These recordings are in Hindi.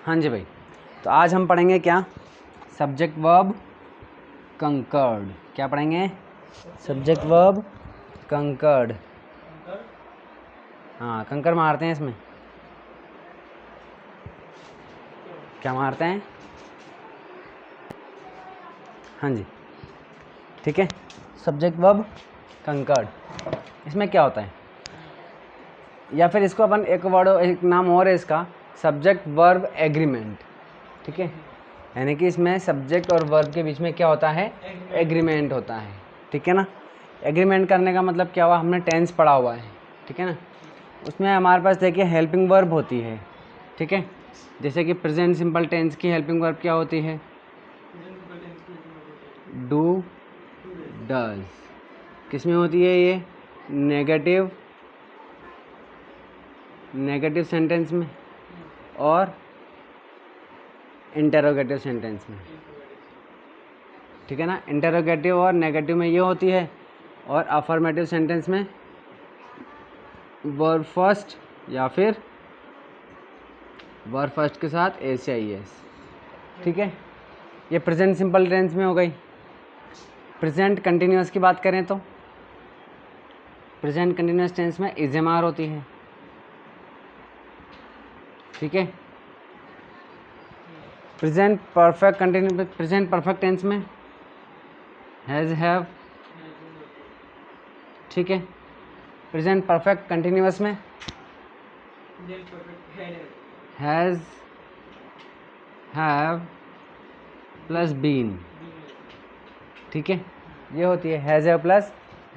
हाँ जी भाई, तो आज हम पढ़ेंगे क्या? Subject verb conquered. क्या पढ़ेंगे? Subject verb conquered. हाँ, कंकर मारते हैं इसमें। क्या मारते हैं? हाँ जी, ठीक है। सब्जेक्ट वर्ब कंकर्ड, इसमें क्या होता है? या फिर इसको अपन एक नाम और है इसका, सब्जेक्ट वर्ब एग्रीमेंट। ठीक है, यानी कि इसमें सब्जेक्ट और वर्ब के बीच में क्या होता है? एग्रीमेंट होता है। ठीक है ना। एग्रीमेंट करने का मतलब क्या हुआ? हमने टेंस पढ़ा हुआ है, ठीक है ना। उसमें हमारे पास देखिए हेल्पिंग वर्ब होती है, ठीक है। जैसे कि प्रेजेंट सिंपल टेंस की हेल्पिंग वर्ब क्या होती है? Do, does. किस में होती है ये? नेगेटिव सेंटेंस में और इंटरोगेटिव सेंटेंस में, ठीक है ना। इंटरोगेटिव और नेगेटिव में ये होती है, और अफर्मेटिव सेंटेंस में वर्ब फर्स्ट या फिर वर्ब फर्स्ट के साथ एस या एस। ठीक है, ये प्रेजेंट सिंपल टेंस में हो गई। प्रेजेंट कंटिन्यूअस की बात करें तो प्रेजेंट कंटिन्यूअस टेंस में इज़ेमार होती है, ठीक है। प्रेजेंट परफेक्ट टेंस में हैज़, हैव, ठीक है। प्रेजेंट परफेक्ट कंटिन्यूअस में हैज़, हैव प्लस बीन, ठीक है। ये होती है हैज़, हैव प्लस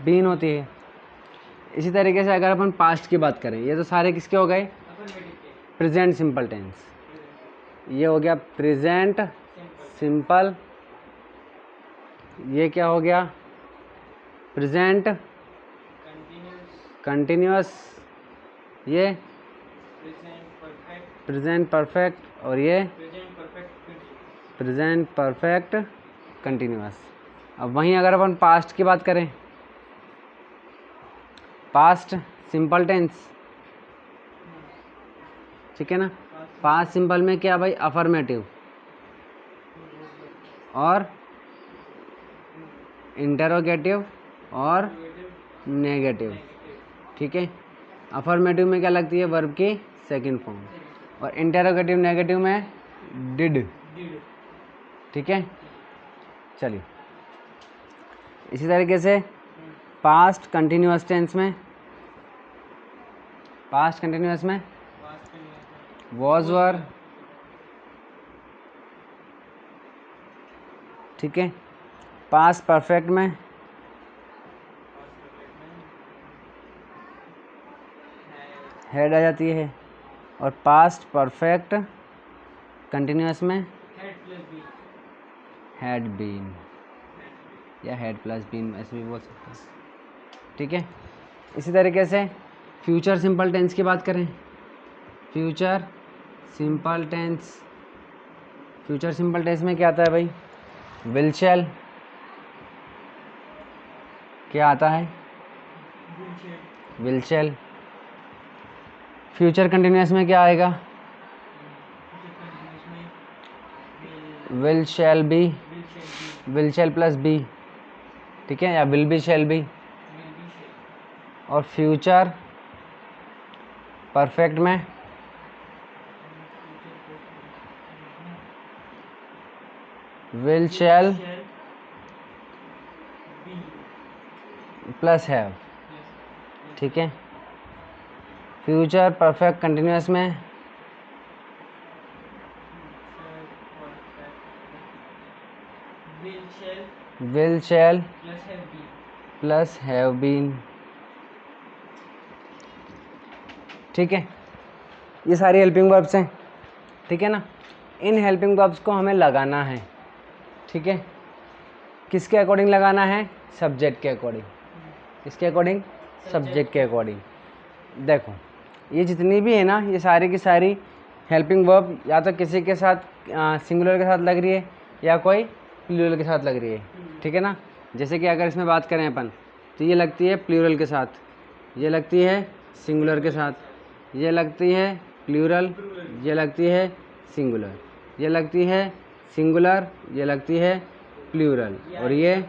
बीन होती है। इसी तरीके से अगर अपन पास्ट की बात करें, ये तो सारे किसके हो गए? Present simple tense. ये हो गया प्रेजेंट सिंपल, ये क्या हो गया? प्रेजेंट कंटिन्यूअस, ये प्रेजेंट परफेक्ट, और ये प्रेजेंट परफेक्ट कंटिन्यूअस। अब वहीं अगर अपन पास्ट की बात करें, पास्ट सिंपल टेंस, ठीक है ना। पास्ट सिंपल में क्या भाई? अफर्मेटिव और इंटरोगेटिव और नेगेटिव, ठीक है। अफर्मेटिव में क्या लगती है? वर्ब की सेकंड फॉर्म, और इंटरोगेटिव नेगेटिव में डिड, ठीक है। चलिए, इसी तरीके से पास्ट कंटिन्यूअस टेंस में वॉज, वर, ठीक है। पास्ट परफेक्ट में हैड आ जाती है, और पास्ट परफेक्ट कंटिन्यूअस में हैड बीन, या हैड प्लस बीन ऐसे भी बोल सकते हैं, ठीक है। इसी तरीके से फ्यूचर सिंपल टेंस की बात करें, फ्यूचर सिंपल टेंस में क्या आता है भाई? विल शैल। क्या आता है? Will shell. फ्यूचर कंटिन्यूअस में क्या आएगा? Will shall be, will shall plus be, ठीक है, या विल बी शैल बी। और फ्यूचर परफेक्ट में विल शैल प्लस हैव, ठीक है। फ्यूचर परफेक्ट कंटिन्यूअस में will shall plus have been, ठीक है। ये सारी हेल्पिंग वर्ब्स हैं, ठीक है ना। इन हेल्पिंग वर्ब्स को हमें लगाना है, ठीक है। किसके अकॉर्डिंग लगाना है? सब्जेक्ट के अकॉर्डिंग। किसके अकॉर्डिंग? सब्जेक्ट के अकॉर्डिंग। देखो, ये जितनी भी है ना, ये सारी की सारी हेल्पिंग वर्ब या तो किसी के साथ सिंगुलर के साथ लग रही है, या कोई प्लूरल के साथ लग रही है, ठीक है ना। जैसे कि अगर इसमें बात करें अपन, तो ये लगती है प्लूरल के साथ, ये लगती है सिंगुलर के साथ, ये लगती है प्लूरल, ये लगती है सिंगुलर, ये लगती है सिंगुलर, ये लगती है प्लूरल, और ये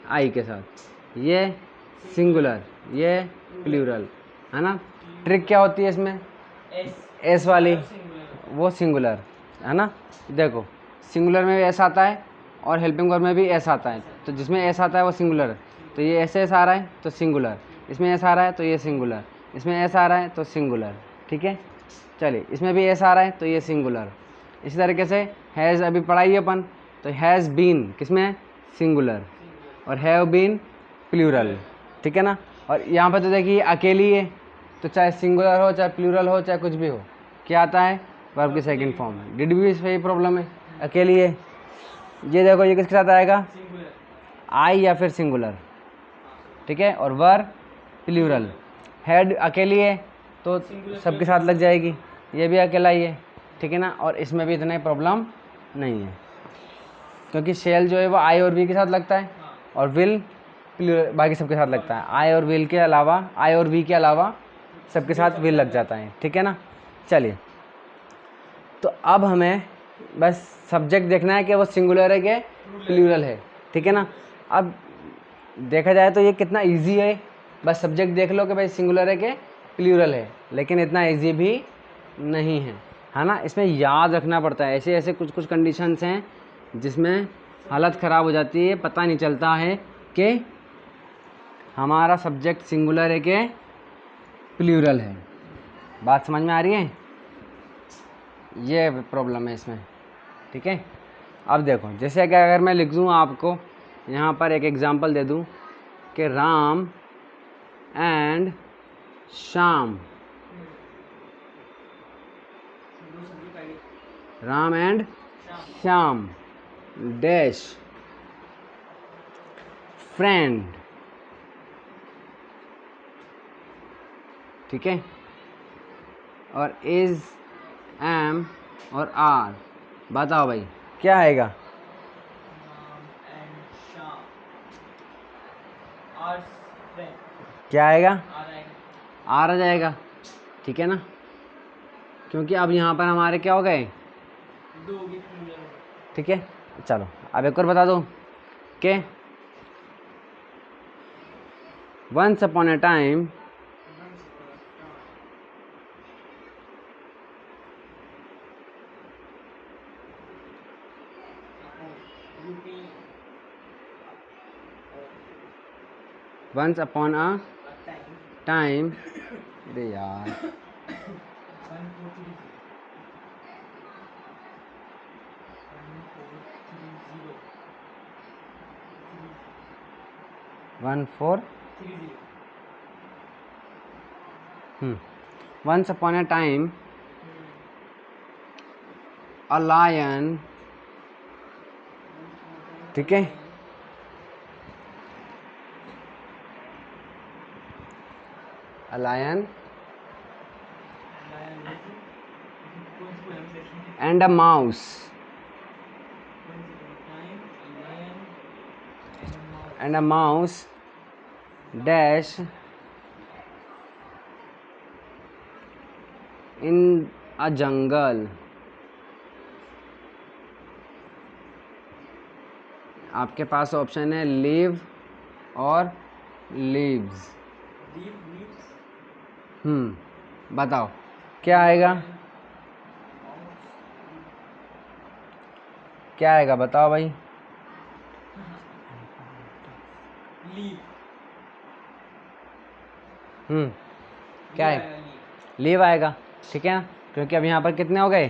आई के साथ ये सिंगुलर, ये प्लूरल, है ना। ट्रिक क्या होती है इसमें, एस वाली वो सिंगुलर, है ना। देखो सिंगुलर में भी एस आता है और हेल्पिंग वर्ब में भी एस आता है, तो जिसमें एस आता है वो सिंगुलर है, तो ये एस आ रहा है तो सिंगुलर, इसमें एस आ रहा है तो ये सिंगुलर, इसमें एस आ रहा है तो सिंगुलर, ठीक है। चलिए इसमें भी एस आ रहा है तो ये सिंगुलर। इसी तरीके से हैज़ अभी पढ़ाई अपन, तो हैज़ बीन किसमें, सिंगुलर, और हैव बीन प्लूरल, ठीक है ना। और यहाँ पर तो देखिए अकेली है, तो चाहे सिंगुलर हो चाहे प्लूरल हो चाहे कुछ भी हो, क्या आता है, वर्ब की सेकंड फॉर्म है। डिड भी सही प्रॉब्लम है, अकेली है, ये देखो ये किसके साथ आएगा, आई या फिर सिंगुलर, ठीक है। और वर प्लूरल, हेड अकेली है तो सबके साथ लग जाएगी, ये भी अकेला ही है, ठीक है ना। और इसमें भी इतना प्रॉब्लम नहीं है, क्योंकि शेल जो है वो आई और वी के साथ लगता है, और विल बाकी सबके साथ लगता है। आई और विल के अलावा, आई और वी के अलावा सबके साथ विल लग जाता है, ठीक है ना। चलिए तो अब हमें बस सब्जेक्ट देखना है कि वो सिंगुलर है कि प्लूरल है, ठीक है ना। अब देखा जाए तो ये कितना इजी है, बस सब्जेक्ट देख लो कि भाई सिंगुलर है कि प्लूरल है, लेकिन इतना इजी भी नहीं है ना। इसमें याद रखना पड़ता है, ऐसे ऐसे कुछ कुछ कंडीशंस हैं जिसमें हालत ख़राब हो जाती है, पता नहीं चलता है कि हमारा सब्जेक्ट सिंगुलर है कि प्लूरल है। बात समझ में आ रही है, ये प्रॉब्लम है इसमें, ठीक है। अब देखो जैसे कि अगर मैं लिख दूँ आपको यहाँ पर एक एग्जांपल दे दूँ कि Ram and Shyam, Ram and Shyam dash friend, ठीक है। और इज, एम और आर, बताओ भाई क्या आएगा, क्या आएगा, आर आ जाएगा, ठीक है ना। क्योंकि अब यहाँ पर हमारे क्या हो गए, ठीक है। चलो अब एक और बता दो कि once upon a time once upon a time, अरे यार 1430, once upon a time a lion, ठीक है, a lion and a mouse dash in a jungle, आपके पास ऑप्शन है लिव और लीव्स, बताओ क्या आएगा, क्या आएगा बताओ भाई, क्या है, लीव आएगा, ठीक है ना। क्योंकि अब यहाँ पर कितने हो गए,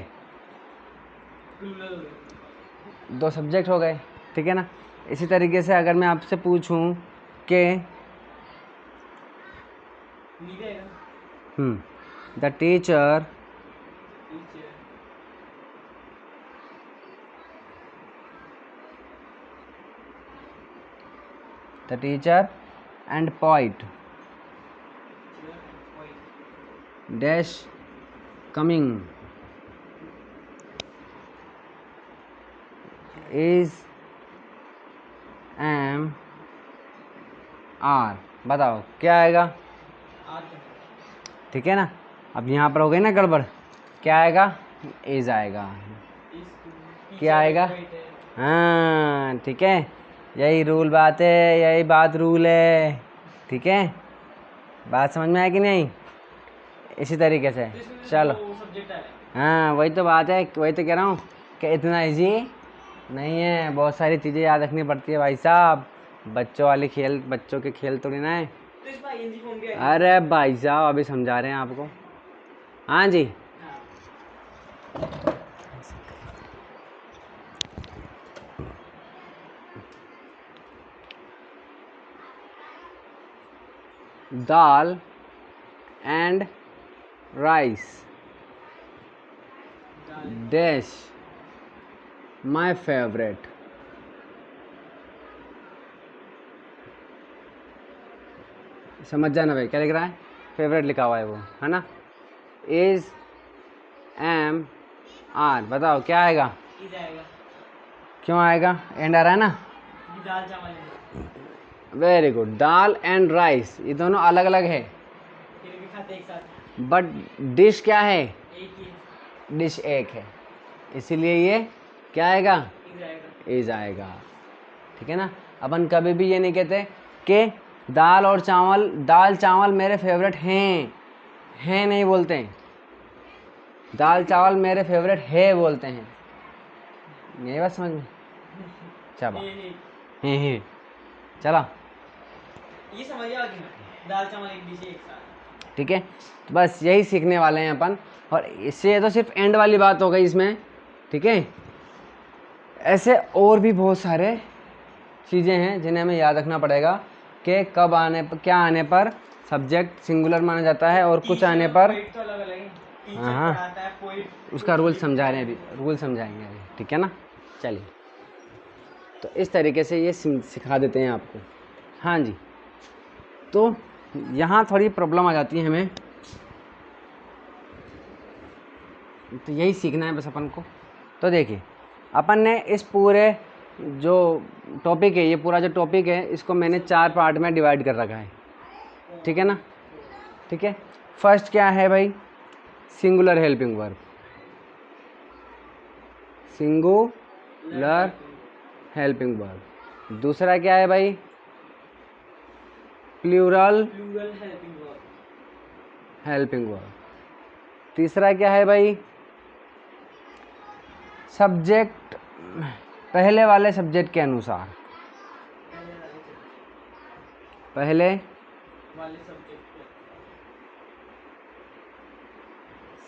2 सब्जेक्ट हो गए, ठीक है ना। इसी तरीके से अगर मैं आपसे पूछूं कि the teacher and poet dash coming is M are, बताओ क्या आएगा, ठीक है ना। अब यहाँ पर हो गई ना गड़बड़, क्या आएगा, इज आएगा। क्या आएगा? हाँ ठीक है, यही रूल बात है, यही बात रूल है। ठीक है, बात समझ में आया कि नहीं? इसी तरीके से चलो। हाँ वही तो बात है, वही तो कह रहा हूँ कि इतना इजी नहीं है, बहुत सारी चीज़ें याद रखनी पड़ती है भाई साहब। बच्चों के खेल थोड़ी ना है। अरे भाई साहब अभी समझा रहे हैं आपको। हाँ जी, dal and rice dash my favourite. समझ जाना भाई, क्या लिख रहा है? फेवरेट लिखा हुआ है वो, है ना? इज एम आर, बताओ क्या आएगा? क्यों आएगा? एंड आ रहा है ना? दाल चावल। Very good, dal and rice ये दोनों अलग अलग है, फिर भी खाते एक साथ, बट डिश क्या है? एक ही डिश, एक है, इसीलिए ये क्या आएगा? इज आएगा। ठीक है ना? अपन कभी भी ये नहीं कहते कि दाल चावल मेरे फेवरेट हैं नहीं बोलते हैं, दाल चावल मेरे फेवरेट है बोलते हैं। यही बात समझ में? चलो हैं चलो, ये समझ गया कि दाल चावल एक डिश एक साथ। ठीक है, तो बस यही सीखने वाले हैं अपन, और इससे तो सिर्फ एंड वाली बात हो गई इसमें। ठीक है, ऐसे और भी बहुत सारे चीज़ें हैं जिन्हें हमें याद रखना पड़ेगा कि कब आने पर, क्या आने पर सब्जेक्ट सिंगुलर माना जाता है और कुछ आने पर। तो अलग अलग है। हाँ, उसका रूल समझा रहे हैं अभी, रूल समझाएंगे अभी। ठीक है ना? चलिए, तो इस तरीके से ये सिखा देते हैं आपको। हाँ जी, तो यहाँ थोड़ी प्रॉब्लम आ जाती है हमें, तो यही सीखना है बस अपन को। तो देखिए, अपन ने इस पूरे जो टॉपिक है, ये पूरा जो टॉपिक है, इसको मैंने 4 पार्ट में डिवाइड कर रखा है। ठीक है ना? ठीक है, फर्स्ट क्या है भाई? Singular helping verb, singular helping verb. दूसरा क्या है भाई? Plural helping verb. तीसरा क्या है भाई? सब्जेक्ट, पहले वाले सब्जेक्ट के अनुसार, पहले वाले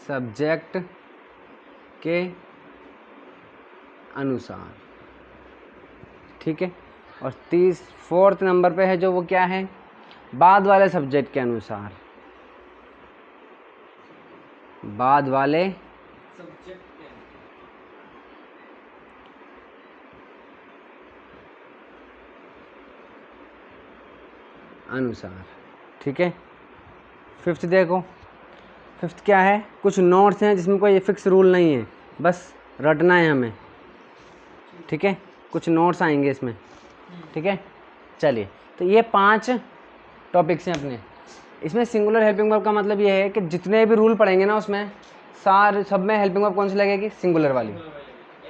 सब्जेक्ट के अनुसार। ठीक है, और 4th नंबर पे है जो, वो क्या है? बाद वाले सब्जेक्ट के अनुसार, बाद वाले सब्जेक्ट के अनुसार। ठीक है, 5th देखो, 5th क्या है? कुछ नोट्स हैं जिसमें कोई फिक्स रूल नहीं है, बस रटना है हमें। ठीक है, कुछ नोट्स आएंगे इसमें। ठीक है, चलिए, तो ये 5 टॉपिक्स हैं अपने। इसमें सिंगुलर हेल्पिंग वर्ब का मतलब ये है कि जितने भी रूल पढ़ेंगे ना उसमें सब में हेल्पिंग वर्ब कौन सी लगेगी? सिंगुलर वाली।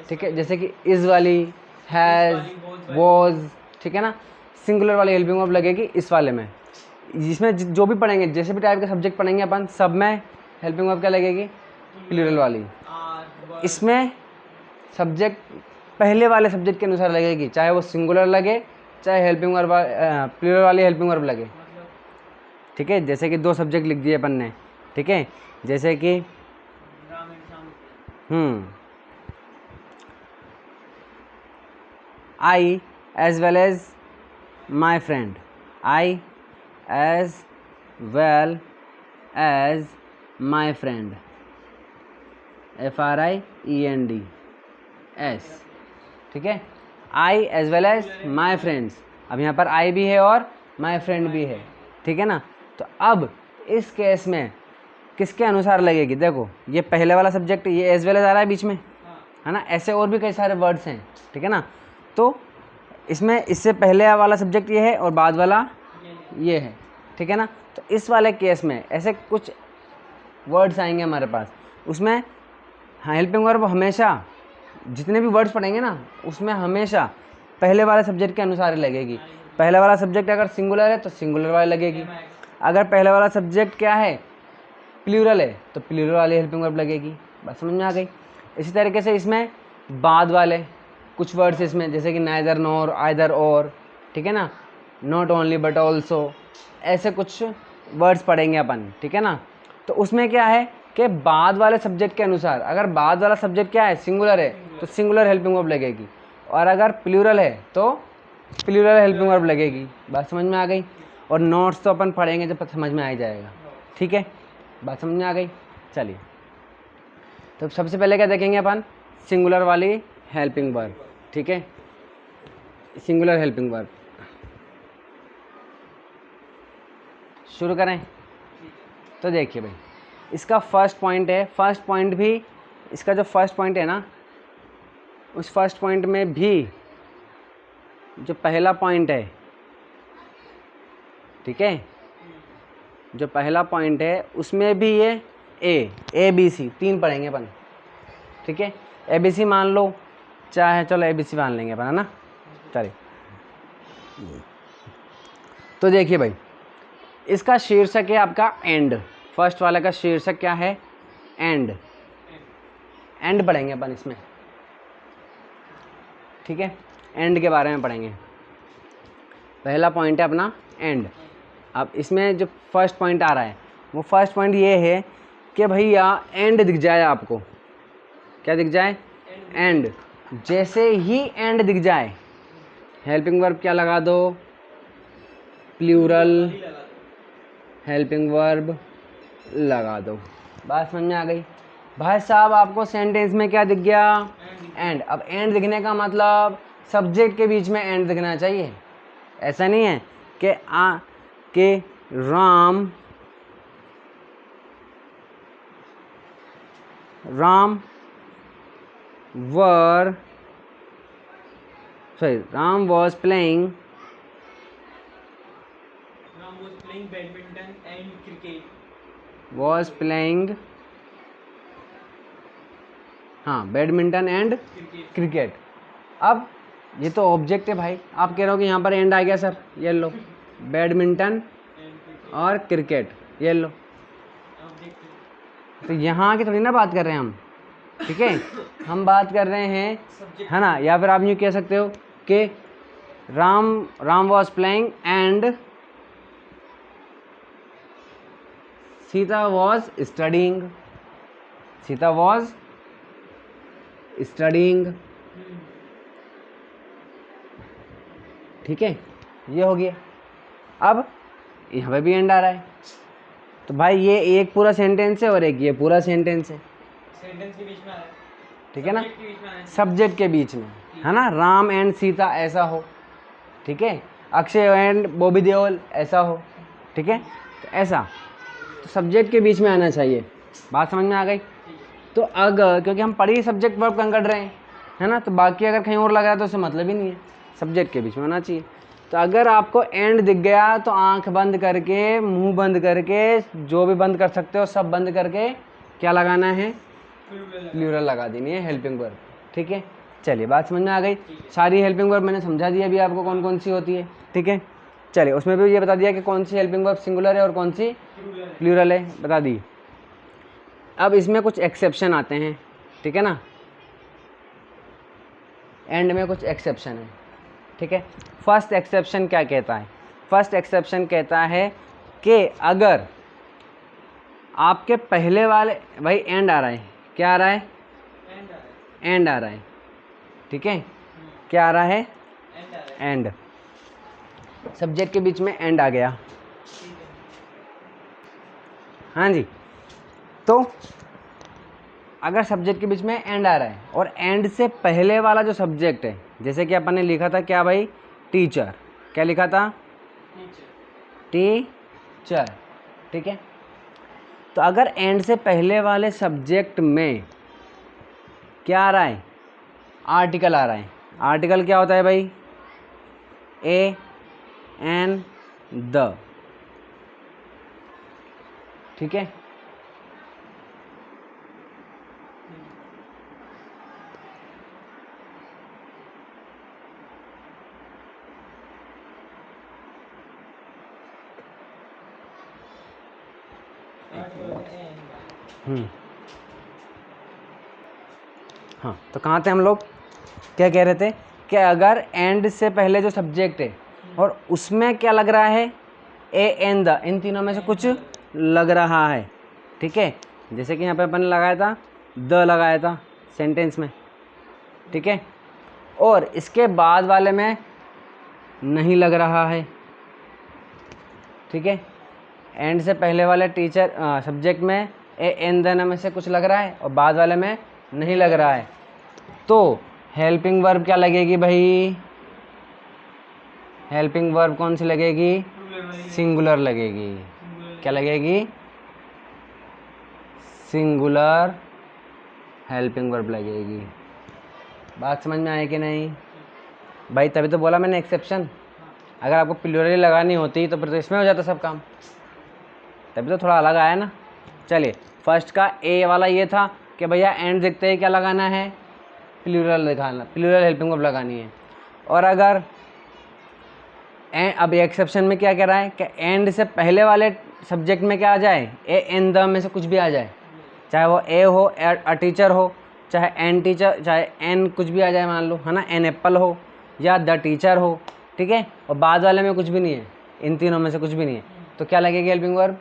ठीक है, जैसे कि इज़ वाली, हैज़, वॉज। ठीक है ना? सिंगुलर वाली हेल्पिंग वर्ब लगेगी इस वाले में। जिसमें जो भी पढ़ेंगे, जैसे भी टाइप के सब्जेक्ट पढ़ेंगे अपन, सब में हेल्पिंग वर्ब क्या लगेगी? प्लूरल वाली। इसमें सब्जेक्ट पहले वाले सब्जेक्ट के अनुसार लगेगी, चाहे वो सिंगुलर लगे, चाहे हेल्पिंग वर्ब प्लूरल वाली हेल्पिंग वर्ब लगे। ठीक है, जैसे कि 2 सब्जेक्ट लिख दिए अपन ने। ठीक है, जैसे कि I as well as my friend, I as well as my friend, FRIENDS। ठीक है, I as well as my friends. अब यहाँ पर आई भी है और माई फ्रेंड भी है। ठीक है ना? तो अब इस केस में किसके अनुसार लगेगी? देखो, ये पहले वाला सब्जेक्ट, ये एज वेल एज आ रहा है बीच में, है ना? ऐसे और भी कई सारे वर्ड्स हैं। ठीक है ना? तो इसमें इससे पहले वाला सब्जेक्ट ये है और बाद वाला ये है। ठीक है ना? तो इस वाले केस में ऐसे कुछ वर्ड्स आएंगे हमारे पास, उसमें हाँ, हेल्पिंग वर्ब हमेशा जितने भी वर्ड्स पढ़ेंगे ना उसमें हमेशा पहले वाले सब्जेक्ट के अनुसार ही लगेगी। पहले वाला सब्जेक्ट अगर सिंगुलर है तो सिंगुलर वाली लगेगी, अगर पहले वाला सब्जेक्ट क्या है प्लूरल है तो प्लूरल वाली हेल्पिंग वर्ब लगेगी। बात समझ में आ गई। इसी तरीके से इसमें बाद वाले कुछ वर्ड्स इसमें जैसे कि नाइदर नोर आइदर और, ठीक है ना, नॉट ओनली बट ऑल्सो, ऐसे कुछ वर्ड्स पढ़ेंगे अपन, ठीक है ना। तो उसमें क्या है कि बाद वाले सब्जेक्ट के अनुसार, अगर बाद वाला सब्जेक्ट क्या है सिंगुलर है तो सिंगुलर हेल्पिंग वर्ब लगेगी, और अगर प्लूरल है तो प्लूरल हेल्पिंग वर्ब लगेगी। बात समझ में आ गई। और नोट्स तो अपन पढ़ेंगे जब समझ में आ ही जाएगा, ठीक है। बात समझ में आ गई। चलिए, तो सबसे पहले क्या देखेंगे अपन, सिंगुलर वाली हेल्पिंग वर्ब, ठीक है, सिंगुलर हेल्पिंग वर्ब शुरू करें। तो देखिए भाई, इसका फर्स्ट पॉइंट है, फर्स्ट पॉइंट भी, इसका जो फर्स्ट पॉइंट है ना, उस फर्स्ट पॉइंट में भी जो पहला पॉइंट है, ठीक है, जो पहला पॉइंट है उसमें भी ये ए बी सी तीन पढ़ेंगे अपन, ठीक है। ए बी सी मान लो, चाहे चलो ए बी सी मान लेंगे अपन, है ना। चलिए, तो देखिए भाई, इसका शीर्षक है आपका एंड। फर्स्ट वाले का शीर्षक क्या है, एंड। एंड पढ़ेंगे अपन इसमें, ठीक है, एंड के बारे में पढ़ेंगे। पहला पॉइंट है अपना एंड। अब इसमें जो फर्स्ट पॉइंट आ रहा है वो फर्स्ट पॉइंट ये है कि भैया एंड दिख जाए आपको, क्या दिख जाए, एंड। जैसे ही एंड दिख जाए हेल्पिंग वर्ब क्या लगा दो, प्लूरल हेल्पिंग वर्ब लगा दो। बात समझ में आ गई। भाई साहब आपको सेंटेंस में क्या दिख गया, एंड। अब एंड दिखने का मतलब सब्जेक्ट के बीच में एंड दिखना चाहिए। ऐसा नहीं है कि Ram was playing badminton and cricket. Was playing, हाँ, बैडमिंटन एंड क्रिकेट। अब ये तो ऑब्जेक्ट है भाई, आप कह रहे हो कि यहाँ पर एंड आ गया सर, ये लो बैडमिंटन और क्रिकेट, ये लो। तो यहाँ की थोड़ी ना बात कर रहे हैं हम, ठीक है, हम बात कर रहे हैं, है ना। या फिर आप यूँ कह सकते हो कि Ram was playing and Sita was studying, Sita was studying, ठीक है, ये हो गया। अब यहाँ पे भी एंड आ रहा है, तो भाई ये एक पूरा सेंटेंस है और एक ये पूरा सेंटेंस है, सेंटेंस के बीच में आ रहा है, ठीक है ना, सब्जेक्ट के बीच में, है ना। राम एंड सीता ऐसा हो, ठीक है, अक्षय एंड बॉबी देओल ऐसा हो, ठीक है, तो ऐसा तो सब्जेक्ट के बीच में आना चाहिए। बात समझ में आ गई। तो अगर, क्योंकि हम पढ़ी सब्जेक्ट वर्ब कर रहे हैं, है ना, तो बाकी अगर कहीं और लगा है तो उससे मतलब ही नहीं है, सब्जेक्ट के बीच में होना चाहिए। तो अगर आपको एंड दिख गया तो आंख बंद करके, मुंह बंद करके, जो भी बंद कर सकते हो सब बंद करके क्या लगाना है, प्लूरल लगा देनी है हेल्पिंग वर्ब, ठीक है। चलिए, बात समझ में आ गई। सारी हेल्पिंग वर्ब मैंने समझा दिया अभी आपको कौन कौन सी होती है, ठीक है। चलिए, उसमें भी ये बता दिया कि कौन सी हेल्पिंग वर्ब सिंगुलर है और कौन सी प्लूरल है, बता दी। अब इसमें कुछ एक्सेप्शन आते हैं, ठीक है ना, एंड में कुछ एक्सेप्शन है, ठीक है। फर्स्ट एक्सेप्शन क्या कहता है, फर्स्ट एक्सेप्शन कहता है कि अगर आपके पहले वाले, भाई एंड आ रहा है, क्या आ रहा है, एंड आ रहा है, ठीक है, क्या आ रहा है, एंड, सब्जेक्ट के बीच में एंड आ गया, हाँ जी। तो अगर सब्जेक्ट के बीच में एंड आ रहा है और एंड से पहले वाला जो सब्जेक्ट है, जैसे कि अपन ने लिखा था क्या भाई, टीचर, क्या लिखा था, टीचर, ठीक है। तो अगर एंड से पहले वाले सब्जेक्ट में क्या आ रहा है, आर्टिकल आ रहा है। आर्टिकल क्या होता है भाई, ए एन द, ठीक है। हाँ, तो कहाँ थे हम लोग, क्या कह रहे थे कि अगर एंड से पहले जो सब्जेक्ट है और उसमें क्या लग रहा है, ए एन द, इन तीनों में से कुछ लग रहा है, ठीक है। जैसे कि यहाँ पे अपन ने लगाया था, द लगाया था सेंटेंस में, ठीक है, और इसके बाद वाले में नहीं लग रहा है, ठीक है। एंड से पहले वाले टीचर सब्जेक्ट में ए एन द में से कुछ लग रहा है और बाद वाले में नहीं लग रहा है, तो हेल्पिंग वर्ब क्या लगेगी भाई, हेल्पिंग वर्ब कौन सी लगेगी, सिंगुलर लगेगी। क्या लगेगी, सिंगुलर हेल्पिंग वर्ब लगेगी। बात समझ में आई कि नहीं भाई, तभी तो बोला मैंने एक्सेप्शन। अगर आपको प्लूरली लगानी होती तो फिर तो इसमें हो जाता सब काम, तभी तो थोड़ा अलग आया ना। चलिए, फर्स्ट का ए वाला ये था कि भैया एंड देखते ही क्या लगाना है, प्लूरल दिखाना, प्लूरल हेल्पिंग वर्ब लगानी है। और अगर अब एक्सेप्शन में क्या कह रहा है कि एंड से पहले वाले सब्जेक्ट में क्या आ जाए, ए एन द में से कुछ भी आ जाए, चाहे वो ए हो, अ टीचर हो, चाहे एन टीचर, चाहे एन कुछ भी आ जाए, मान लो है ना, एन एप्पल हो या द टीचर हो, ठीक है, और बाद वाले में कुछ भी नहीं है, इन तीनों में से कुछ भी नहीं है, तो क्या लगेगी helping verb,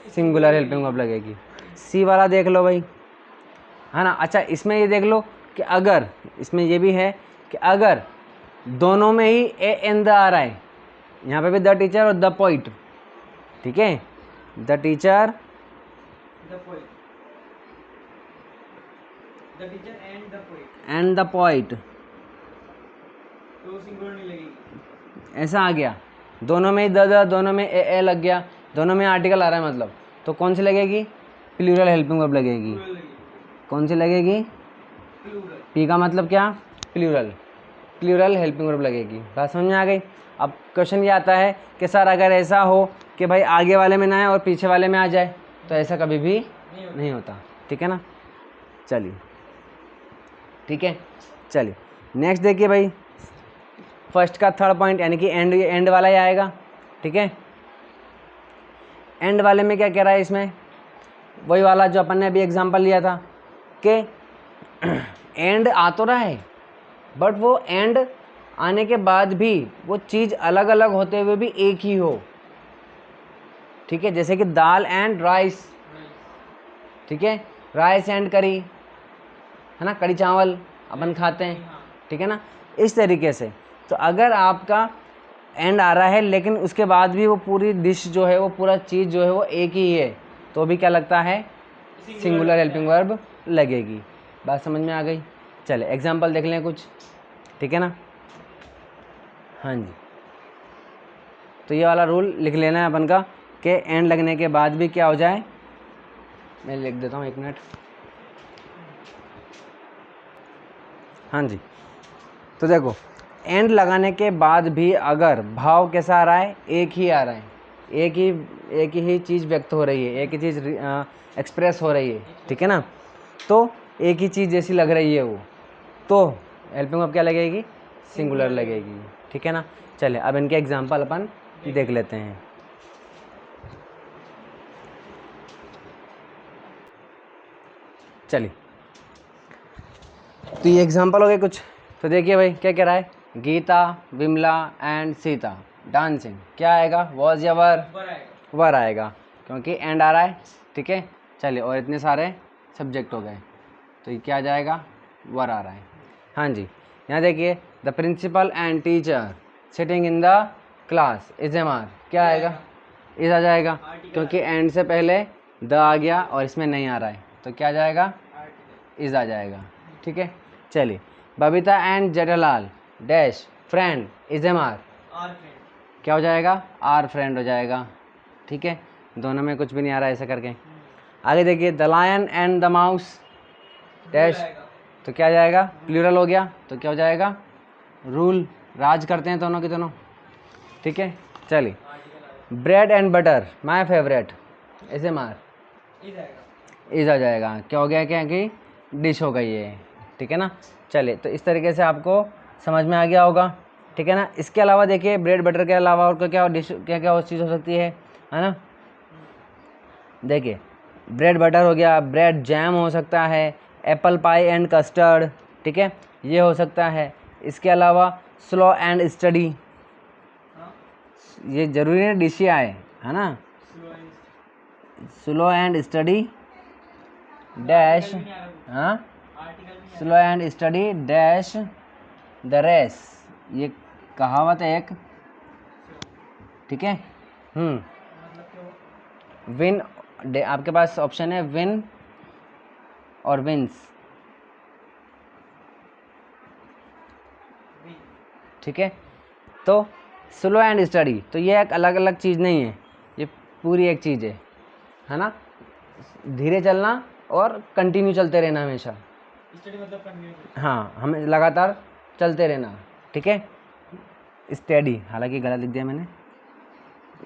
singular helping verb लगेगी। सी वाला देख लो भाई, है ना। अच्छा, इसमें ये देख लो कि अगर इसमें ये भी है कि अगर दोनों में ही ए एन द आ रहा है, यहाँ पे भी द टीचर और द पोइट, ठीक है, the teacher and the poet, तो सिंगुलर नहीं लगेगी, ऐसा आ गया, दोनों में ही द दोनों में ए लग गया, दोनों में आर्टिकल आ रहा है मतलब, तो कौन सी लगेगी, प्लूरल हेल्पिंग वर्ब लगेगी। कौन सी लगेगी, पी का मतलब क्या, प्लूरल, प्लूरल हेल्पिंग वर्ब लगेगी। बात समझ में आ गई। अब क्वेश्चन ये आता है कि सर अगर ऐसा हो कि भाई आगे वाले में ना आए और पीछे वाले में आ जाए, तो ऐसा कभी भी नहीं होता, ठीक है ना। चलिए, ठीक है, चलिए नेक्स्ट देखिए भाई, फर्स्ट का थर्ड पॉइंट यानी कि एंड वाला ही आएगा, ठीक है। एंड वाले में क्या कह रहा है, इसमें वही वाला जो अपन ने अभी एग्जांपल लिया था कि एंड आ तो रहा है, बट वो एंड आने के बाद भी वो चीज़ अलग अलग होते हुए भी एक ही हो, ठीक है। जैसे कि दाल एंड राइस, ठीक है, राइस एंड करी, है ना, कड़ी चावल अपन खाते हैं, ठीक है ना, इस तरीके से। तो अगर आपका एंड आ रहा है लेकिन उसके बाद भी वो पूरी डिश जो है, वो पूरा चीज़ जो है वो एक ही है, तो भी क्या लगता है, सिंगुलर हेल्पिंग वर्ब लगेगी। बात समझ में आ गई। चले एग्जांपल देख लें कुछ, ठीक है ना। हाँ जी, तो ये वाला रूल लिख लेना है अपन का कि एंड लगने के बाद भी क्या हो जाए, मैं लिख देता हूँ, एक मिनट। हाँ जी, तो देखो एंड लगाने के बाद भी अगर भाव कैसा आ रहा है, एक ही आ रहा है, एक ही चीज़ व्यक्त हो रही है, एक ही चीज़ एक्सप्रेस हो रही है, ठीक है ना, तो एक ही चीज़ जैसी लग रही है वो, तो हेल्पिंग वर्ब क्या लगेगी, सिंगुलर लगेगी, ठीक है ना। चलिए अब इनके एग्जांपल अपन देख लेते हैं। चलिए, तो ये एग्जांपल हो गए कुछ। तो देखिए भाई क्या कह रहा है, गीता, विमला एंड सीता डांसिंग, क्या आएगा, वॉज या वर आएगा, क्योंकि एंड आ रहा है, ठीक है। चलिए, और इतने सारे सब्जेक्ट हो गए, तो ये क्या आ जाएगा, वर आ रहा है। हाँ जी, यहाँ देखिए, the principal and teacher sitting in the class is M are, क्या आएगा, इज आ जाएगा, क्योंकि एंड से पहले द आ गया और इसमें नहीं आ रहा है, तो क्या आ जाएगा, इज आ जाएगा, ठीक है। चलिए, Babita and Jethalal dash friend is M are, क्या हो जाएगा, आर फ्रेंड हो जाएगा, ठीक है। दोनों में कुछ भी नहीं आ रहा है ऐसा करके। आगे देखिए, the lion and the mouse dash, तो क्या जाएगा, प्लूरल हो गया, तो क्या हो जाएगा, रूल, राज करते हैं दोनों के दोनों, ठीक है। चलिए, bread and butter my favourite is M R, is आ जाएगा, क्या हो गया, क्या कि डिश हो गई है, ठीक है ना। चलिए, तो इस तरीके से आपको समझ में आ गया होगा, ठीक है ना। इसके अलावा देखिए, ब्रेड बटर के अलावा और क्या क्या डिश, क्या क्या और चीज़ हो सकती है ना। देखिए, ब्रेड बटर हो गया, ब्रेड जैम हो सकता है, एप्पल पाई एंड कस्टर्ड, ठीक है, ये हो सकता है। इसके अलावा स्लो एंड स्टडी, ये ज़रूरी है डिश ही आए, है ना। स्लो एंड स्टडी डैश, हाँ, slow and steady dash the race, ये कहावत है एक, ठीक है। विन, आपके पास ऑप्शन है विन और विंस, ठीक है। तो स्लो एंड स्टडी, तो ये एक अलग अलग चीज़ नहीं है, ये पूरी एक चीज़ है ना। धीरे चलना और कंटिन्यू चलते रहना हमेशा, स्टडी मतलब कंटिन्यू, हाँ, हमें लगातार चलते रहना, ठीक है। स्टडी, हालांकि गलत लिख दिया मैंने,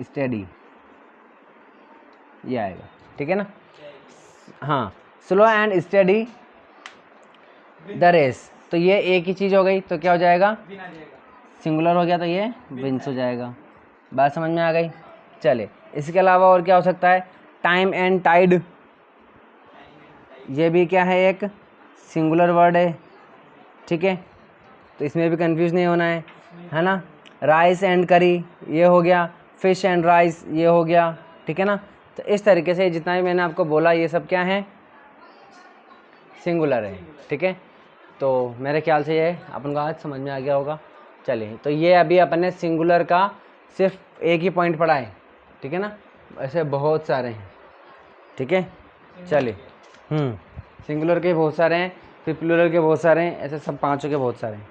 स्टडी ये आएगा, ठीक है ना। हाँ, slow and steady the race, तो ये एक ही चीज़ हो गई, तो क्या हो जाएगा, विन आ जाएगा, सिंगुलर हो गया, तो ये विंस हो जाएगा। बात समझ में आ गई। चले, इसके अलावा और क्या हो सकता है, टाइम एंड टाइड, ये भी क्या है, एक सिंगुलर वर्ड है, ठीक है, तो इसमें भी कंफ्यूज नहीं होना है ना। राइस एंड करी, ये हो गया। फिश एंड राइस, ये हो गया, ठीक है ना। तो इस तरीके से जितना भी मैंने आपको बोला ये सब क्या है, सिंगुलर है, ठीक है। तो मेरे ख्याल से ये अपन को आज समझ में आ गया होगा। चलिए, तो ये अभी अपन ने सिंगुलर का सिर्फ एक ही पॉइंट पढ़ा है, ठीक है ना, ऐसे बहुत सारे हैं, ठीक है। चलिए, सिंगुलर के बहुत सारे हैं, फिर प्लूरल के बहुत सारे हैं, ऐसे सब पांचों के बहुत सारे हैं।